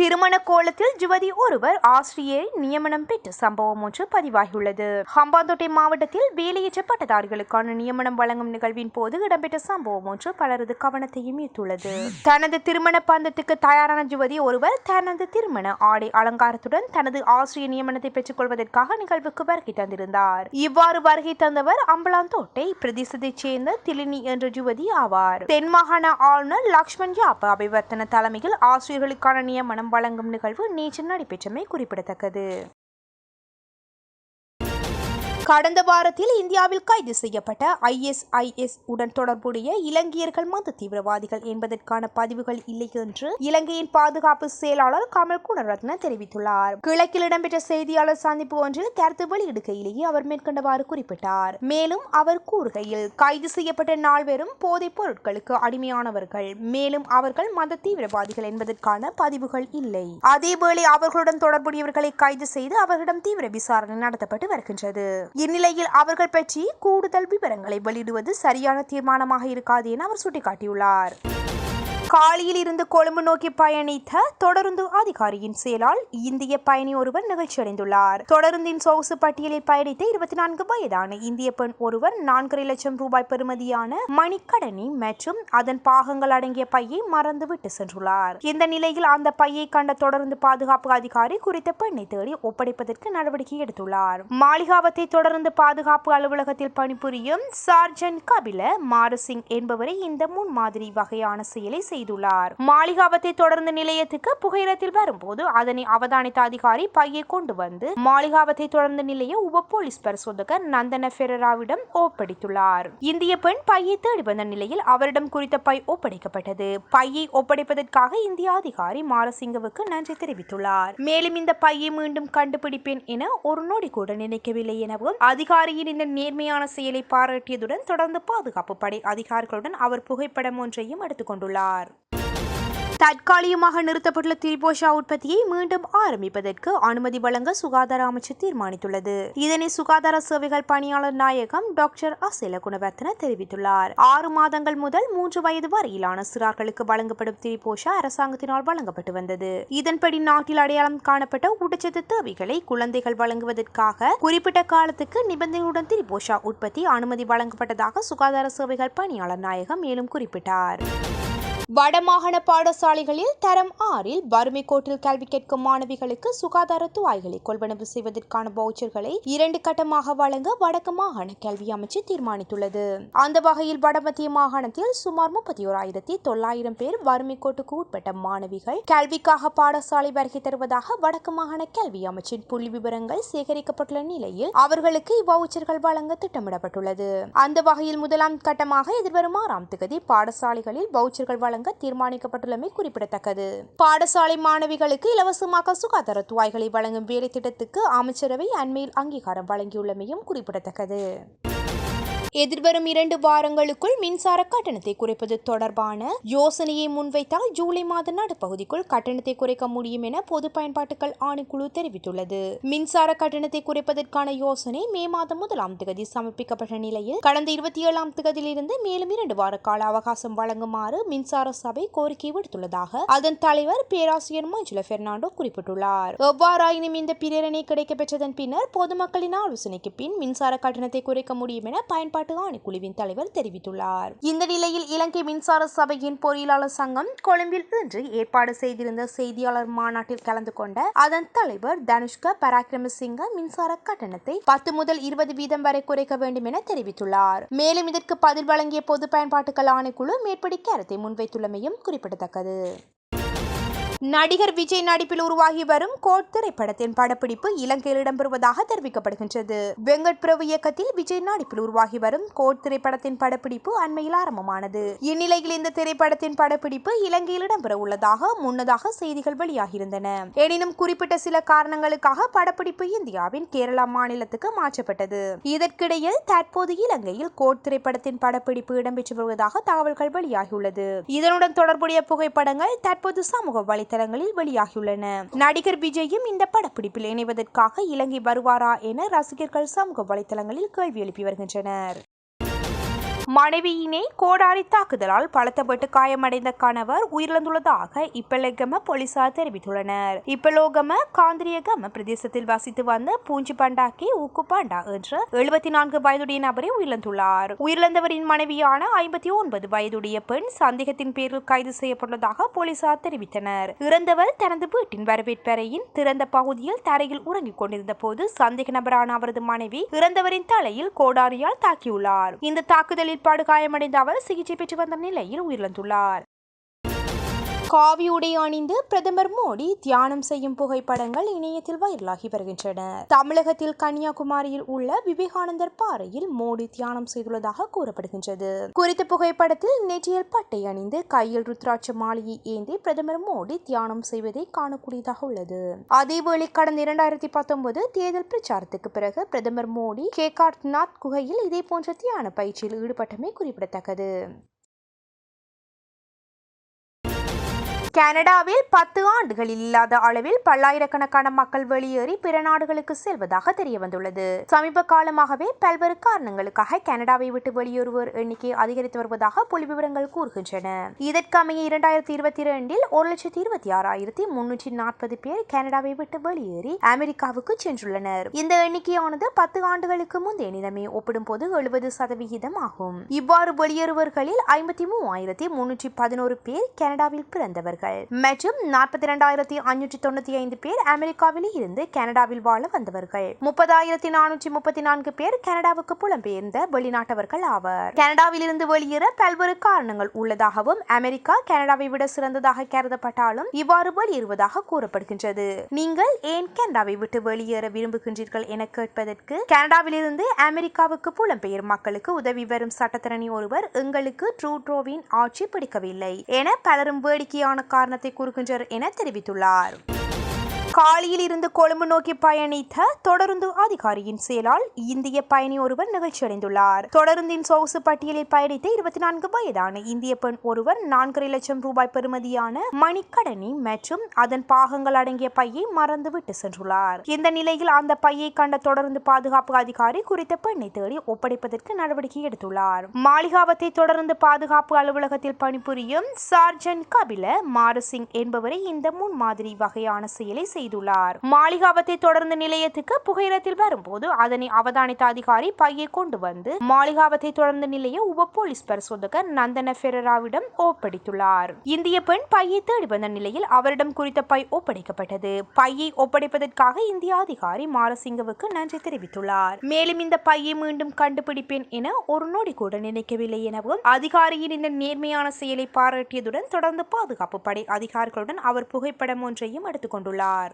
திருமண கோலத்தில் யுவதி ஒருவர் ஆசிரியை நியமனம் பெற்ற சம்பவம் ஒன்று பதிவாகியுள்ளது. ஹம்பாந்தோட்டை மாவட்டத்தில் வேலையற்ற பட்டதாரிகளுக்கான நியமனம் வழங்கும் நிகழ்வின் போது இடம்பெற்ற சம்பவம் ஒன்று பலரது கவனத்தையும் ஈர்த்துள்ளது. தனது திருமண பந்தத்துக்கு தயாரான யுவதி ஒருவர் தனது திருமண ஆடை அலங்காரத்துடன் தனது ஆசிரியர் நியமனத்தை பெற்றுக் கொள்வதற்காக நிகழ்வுக்கு வருகை தந்திருந்தார். இவ்வாறு வருகை தந்தவர் அம்பலாந்தோட்டை பிரதேசத்தைச் சேர்ந்த திலினி என்ற யுவதி ஆவார். தென்மாகாண ஆளுநர் லக்ஷ்மன் யாப்ப அபிவர்த்தன தலைமையில் ஆசிரியர்களுக்கான நியமனம் வழங்கும் நிகழ்வு நேற்று நடைபெற்றமை குறிப்பிடத்தக்கது. கடந்த வாரத்தில் இந்தியாவில் கைது செய்யப்பட்ட ISIS உடன் தொடர்புடைய இலங்கையர்கள் மத தீவிரவாதிகள் என்பதற்கான பதிவுகள் இல்லை என்று இலங்கையின் பாதுகாப்பு செயலாளர் கமல் குணரத்ன தெரிவித்துள்ளார். கிழக்கில் இடம்பெற்ற செய்தியாளர் சந்திப்பு ஒன்றில் கருத்து வெளியிடுகையிலேயே அவர் மேற்கண்டவாறு குறிப்பிட்டார். மேலும் அவர் கூறுகையில், கைது செய்யப்பட்ட நால்வரும் போதைப் பொருட்களுக்கு அடிமையானவர்கள், மேலும் அவர்கள் மத தீவிரவாதிகள் என்பதற்கான பதிவுகள் இல்லை. அதேவேளை அவர்களுடன் தொடர்புடையவர்களை கைது செய்து அவர்களிடம் தீவிர விசாரணை நடத்தப்பட்டு வருகின்றது. இந்நிலையில் அவர்கள் பற்றி கூடுதல் விவரங்களை வெளியிடுவது சரியான தீர்மானமாக இருக்காது என அவர் சுட்டிக்காட்டியுள்ளார். காலியில் இருந்து கொழும்பு நோக்கி பயணித்த தொடருந்து அதிகாரியின் செயலால் இந்திய பயணி ஒருவர் நிகழ்ச்சியடைந்துள்ளார். தொடருந்தின் சொகுசு பட்டியலில் பயணித்த 24 வயதான இந்திய பெண் ஒருவர் 4.5 லட்சம் ரூபாய் பெறுமதியான மணிக்கடனி மற்றும் அதன் பாகங்கள் அடங்கிய பையை மறந்துவிட்டு சென்றுள்ளார். இந்த நிலையில் அந்த பையை கண்ட தொடருந்து பாதுகாப்பு அதிகாரி குறித்த பெண்ணை தேடி ஒப்படைப்பதற்கு நடவடிக்கை எடுத்துள்ளார். மாளிகாவத்தை தொடருந்து பாதுகாப்பு அலுவலகத்தில் பணிபுரியும் சார்ஜன்ட் கபில மாரசிங் என்பவரை இந்த முன்மாதிரி வகையான செயலை செய்துள்ளார். மாளிகாவத்தை தொடர்ந்து நிலையத்துக்கு புகையிரத்தில் வரும்போது அதனை அவதானித்த அதிகாரி பையை கொண்டு வந்து மாளிகாவத்தை தொடர்ந்து நிலைய உப போலீஸ் பரிசோதகர் நந்தன பெரராவிடம் ஒப்படைத்துள்ளார். இந்திய பெண் பையை தேடி வந்த நிலையில் அவரிடம் குறித்த பை ஒப்படைக்கப்பட்டது. பையை ஒப்படைப்பதற்காக இந்திய அதிகாரி மாரசிங்கவுக்கு நன்றி தெரிவித்துள்ளார். மேலும் இந்த பையை மீண்டும் கண்டுபிடிப்பேன் என ஒரு நொடி கூட நினைக்கவில்லை எனவும் அதிகாரியின் இந்த நேர்மையான செயலை பாராட்டியதுடன் தொடர்ந்து பாதுகாப்பு படை அதிகாரிகளுடன் அவர் புகைப்படம் ஒன்றையும் எடுத்துக் கொண்டுள்ளார். தற்காலிகமாக நிறுத்தப்பட்டுள்ள திரிபோஷா உற்பத்தியை மீண்டும் ஆரம்பிப்பதற்கு அனுமதி வழங்க சுகாதார அமைச்சு தீர்மானித்துள்ளது. இதனை சுகாதார சேவைகள் பணியாளர் நாயகம் டாக்டர் அசேல குணவர்த்தன தெரிவித்துள்ளார். 6 மாதங்கள் முதல் 3 வயது வரையிலான சிறார்களுக்கு வழங்கப்படும் திரிபோஷா அரசாங்கத்தினால் வழங்கப்பட்டு வந்தது. இதன்படி நாட்டில் அடையாளம் காணப்பட்ட ஊட்டச்சத்து தேவைகளை குழந்தைகள் வழங்குவதற்காக குறிப்பிட்ட காலத்துக்கு நிபந்தனையுடன் திரிபோஷா உற்பத்தி அனுமதி வழங்கப்பட்டதாக சுகாதார சேவைகள் பணியாளர் நாயகம் மேலும் குறிப்பிட்டார். வடமாகாண பாடசாலைகளில் தரம் 6 வறுமை கோட்டில் கல்வி கேட்கும் மாணவிகளுக்கு சுகாதார துவாய்களை கொள்வனவு செய்வதற்கான வவுச்சர்களை 2 கட்டமாக வழங்க வடக்கு மாகாண கல்வி அமைச்சு தீர்மானித்துள்ளது. அந்த வகையில் வடமத்திய மாகாணத்தில் சுமார் 31,900 பேர் வறுமை கோட்டுக்கு உட்பட்ட மாணவிகள் கல்விக்காக பாடசாலை வருகை தருவதாக வடக்கு மாகாண கல்வி அமைச்சின் புள்ளி விவரங்கள் சேகரிக்கப்பட்டுள்ள நிலையில் அவர்களுக்கு இவ்வவுச்சர்கள் வழங்க திட்டமிடப்பட்டுள்ளது. அந்த வகையில் முதலாம் கட்டமாக எதிர்வரும் 6ஆம் தேதி பாடசாலைகளில் வவுச்சர்கள் வழங்க தீர்மானிக்கப்பட்டுள்ளமை குறிப்பிடத்தக்கது. பாடசாலை மாணவிகளுக்கு இலவசமாக சுகாதார துவாய்களை வழங்கும் வேலை திட்டத்துக்கு அமைச்சரவை அண்மையில் அங்கீகாரம் வழங்கியுள்ளமையும் குறிப்பிடத்தக்கது. எதிர்வரும் 2 வாரங்களுக்குள் மின்சார கட்டணத்தை குறைப்பது தொடர்பான யோசனையை முன்வைத்தால் ஜூலை மாத நடுப்பகுதிக்குள் கட்டணத்தை குறைக்க முடியும் என பொது பயன்பாட்டுகள் ஆணைக்குழு தெரிவித்துள்ளது. மின்சார கட்டணத்தை குறைப்பதற்கான யோசனை மே மாதம் 1ஆம் தேதி சமர்ப்பிக்கப்பட்ட நிலையில் கடந்த 27ஆம் தேதியிலிருந்து மேலும் 2 வார கால அவகாசம் வழங்குமாறு மின்சார சபை கோரிக்கை விடுத்துள்ளதாக அதன் தலைவர் பேராசிரியர் மஞ்சுள பெர்னாண்டோ குறிப்பிட்டுள்ளார். எவ்வாறாயினும் இந்த பிரேரணை கிடைக்கப்பெற்றதன் பின்னர் பொதுமக்களின் ஆலோசனைக்கு பின் மின்சார கட்டணத்தை குறைக்க முடியும் என பயன்பாட்டு ஆணைக்குழுவின் தலைவர் தெரிவித்துள்ளார். இந்த நிலையில் இலங்கை மின்சார சபையின் பொறியியலாளர் சங்கம் கொழும்பில் இன்று ஏற்பாடு செய்திருந்த செய்தியாளர் மாநாட்டில் கலந்து கொண்ட அதன் தலைவர் தனுஷ்க பராக்கிரமசிங்க மின்சார கட்டணத்தை 10 முதல் 20% வரை குறைக்க வேண்டும் என தெரிவித்துள்ளார். மேலும் இதற்கு பதில் வழங்கிய பொது பயன்பாட்டுகள் ஆணைக்குழு மேற்படி கருத்தை முன்வைத்துள்ளமையும் குறிப்பிடத்தக்கது. நடிகர் விஜய் நடிப்பில் உருவாகி வரும் கோட் திரைப்படத்தின் படப்பிடிப்பு இலங்கையில் இடம்பெறுவதாக தெரிவிக்கப்படுகின்றது. வெங்கட் பிரபு இயக்கத்தில் விஜய் நடிப்பில் உருவாகி வரும் கோட் திரைப்படத்தின் படப்பிடிப்பு அண்மையில் ஆரம்பமானது. இந்நிலையில் இந்த திரைப்படத்தின் படப்பிடிப்பு இலங்கையில் இடம்பெற உள்ளதாக முன்னதாக செய்திகள் வெளியாகியிருந்தன. எனினும் குறிப்பிட்ட சில காரணங்களுக்காக படப்பிடிப்பு இந்தியாவின் கேரளா மாநிலத்துக்கு மாற்றப்பட்டது. இதற்கிடையில் தற்போது இலங்கையில் கோட் திரைப்படத்தின் படப்பிடிப்பு இடம்பெற்று வருவதாக தகவல்கள் வெளியாகியுள்ளது. இதனுடன் தொடர்புடைய புகைப்படங்கள் தற்போது சமூக வலைதளங்களில் வெளியாகியுள்ளன. நடிகர் விஜயும் இந்த படப்பிடிப்பில் இணைவதற்காக இலங்கை வருவாரா என ரசிகர்கள் சமூக வலைதளங்களில் கேள்வி எழுப்பி வருகின்றனர். மனைவியினை கோடாரி தாக்குதலால் பலத்தப்பட்டு காயமடைந்த கணவர் உயிரிழந்துள்ளதாக இப்பலோகம போலீசார் தெரிவித்துள்ளனர். இப்பலோகம காந்திரியகம பிரதேசத்தில் வசித்து வந்த பூஞ்சி பண்டாக்கி ஊக்கு பண்டா என்ற 74 வயதுடைய நபரை உயிரிழந்துள்ளார். உயிரிழந்தவரின் மனைவியான 59 வயதுடைய பெண் சந்தேகத்தின் பேரில் கைது செய்யப்பட்டுள்ளதாக போலீசார் தெரிவித்தனர். இறந்தவர் தனது வீட்டின் வரவேற்பறையின் திறந்த பகுதியில் தரையில் உறங்கிக் கொண்டிருந்த போது சந்தேக நபரான அவரது மனைவி இறந்தவரின் தலையில் கோடாரியால் தாக்கியுள்ளார். இந்த தாக்குதலில் படுகாயமடைந்த அவர் சிகிச்சை பெற்று வந்த நிலையில் உயிரிழந்துள்ளார். காவி உடை அணிந்து பிரதமர் மோடி தியானம் செய்யும் புகைப்படங்கள் இணையத்தில் வைரலாகி வருகின்றன. தமிழகத்தில் கன்னியாகுமரியில் உள்ள விவேகானந்தர் பாறையில் மோடி தியானம் செய்துள்ளதாக கூறப்படுகின்றது. குறித்த புகைப்படத்தில் நெற்றியில் பட்டை அணிந்து கையில் ருத்ராட்ச மாலையை ஏந்தி பிரதமர் மோடி தியானம் செய்வதை காணக்கூடியதாக உள்ளது. அதேவேளை கடந்த 2019 தேர்தல் பிரச்சாரத்துக்கு பிறகு பிரதமர் மோடி கேதார்நாத் குகையில் இதேபோன்ற தியான பயிற்சியில் ஈடுபட்டமை குறிப்பிடத்தக்கது. கனடாவில் 10 ஆண்டுகளில் இல்லாத அளவில் பல்லாயிரக்கணக்கான மக்கள் வெளியேறி பிற நாடுகளுக்கு செல்வதாக தெரியவந்துள்ளது. சமீப காலமாகவே பல்வேறு காரணங்களுக்காக கனடாவை விட்டு வெளியேறுவோர் எண்ணிக்கை அதிகரித்து வருவதாக புள்ளிவிவரங்கள் கூறுகின்றன. இதற்கமைய 2022 126,340 பேர் கனடாவை விட்டு வெளியேறி அமெரிக்காவுக்கு சென்றுள்ளனர். இந்த எண்ணிக்கையானது 10 ஆண்டுகளுக்கு முந்தைய நிலைமை ஒப்பிடும்போது 70% ஆகும். இவ்வாறு வெளியேறுவர்களில் 53,311 பேர் கனடாவில் பிறந்தவர்கள் மற்றும் 42,595 பேர் அமெரிக்காவில் இருந்து கனடாவில் வாழ வந்தவர்கள். 30,434 பேர் கனடாவுக்கு புலம்பெயர்ந்த வெளிநாட்டவர்கள் ஆவர். கனடாவில் இருந்து வெளியேற பல்வேறு காரணங்கள் உள்ளதாகவும் அமெரிக்கா கனடாவை விட சிறந்ததாக கருதப்பட்டாலும் இவ்வாறு வெளியேறுவதாக கூறப்படுகின்றது. நீங்கள் ஏன் கனடாவை விட்டு வெளியேற விரும்புகின்றீர்கள் என கேட்பதற்கு கனடாவில் இருந்து அமெரிக்காவுக்கு புலம்பெயர் மக்களுக்கு உதவி வரும் சட்டத்தரணி ஒருவர் எங்களுக்கு ட்ரூடோவின் ஆட்சி பிடிக்கவில்லை என பலரும் வேடிக்கையான காரணத்தை கூறுகின்றனர் என தெரிவித்துள்ளார். காலியில் இருந்து கொழும்பு நோக்கி பயணித்த தொடருந்து அதிகாரியின் செயலால் இந்திய பயணி ஒருவர் நிகழ்ச்சியடைந்துள்ளார். தொடருந்தின் சொகுசு பட்டியலில் பயணித்த 24 வயதான இந்திய பெண் ஒருவர் 4.5 லட்சம் ரூபாய் பெறுமதியான மணிக்கடனி மற்றும் அதன் பாகங்கள் அடங்கிய பையை மறந்துவிட்டு சென்றுள்ளார். இந்த நிலையில் அந்த பையை கண்ட தொடருந்து பாதுகாப்பு அதிகாரி குறித்த பெண்ணை தேடி ஒப்படைப்பதற்கு நடவடிக்கை எடுத்துள்ளார். மாளிகாவத்தை தொடருந்து பாதுகாப்பு அலுவலகத்தில் பணிபுரியும் சார்ஜன் கபில மாரசிங் என்பவரை இந்த முன்மாதிரி வகையான செயலை செய்துள்ளார். மாளிகாவத்தை தொடர்ந்து நிலையத்துக்கு புகையிரத்தில் வரும்போது அதனை அவதானித்த அதிகாரி பையை கொண்டு வந்து மாளிகாவத்தை தொடர்ந்து நிலைய உப போலீஸ் பரிசோதகர் நந்தன பெரராவிடம் ஒப்படைத்துள்ளார். இந்திய பெண் பையை தேடி வந்த நிலையில் அவரிடம் குறித்த பை ஒப்படைக்கப்பட்டது. பையை ஒப்படைப்பதற்காக இந்திய அதிகாரி மாரசிங்கவுக்கு நன்றி தெரிவித்துள்ளார். மேலும் இந்த பையை மீண்டும் கண்டுபிடிப்பேன் என ஒரு நொடி கூட நினைக்கவில்லை எனவும் அதிகாரியின் இந்த நேர்மையான செயலை பாராட்டியதுடன் தொடர்ந்து பாதுகாப்பு படை அதிகாரிகளுடன் அவர் புகைப்படம் ஒன்றையும் எடுத்துக் கொண்டுள்ளார்.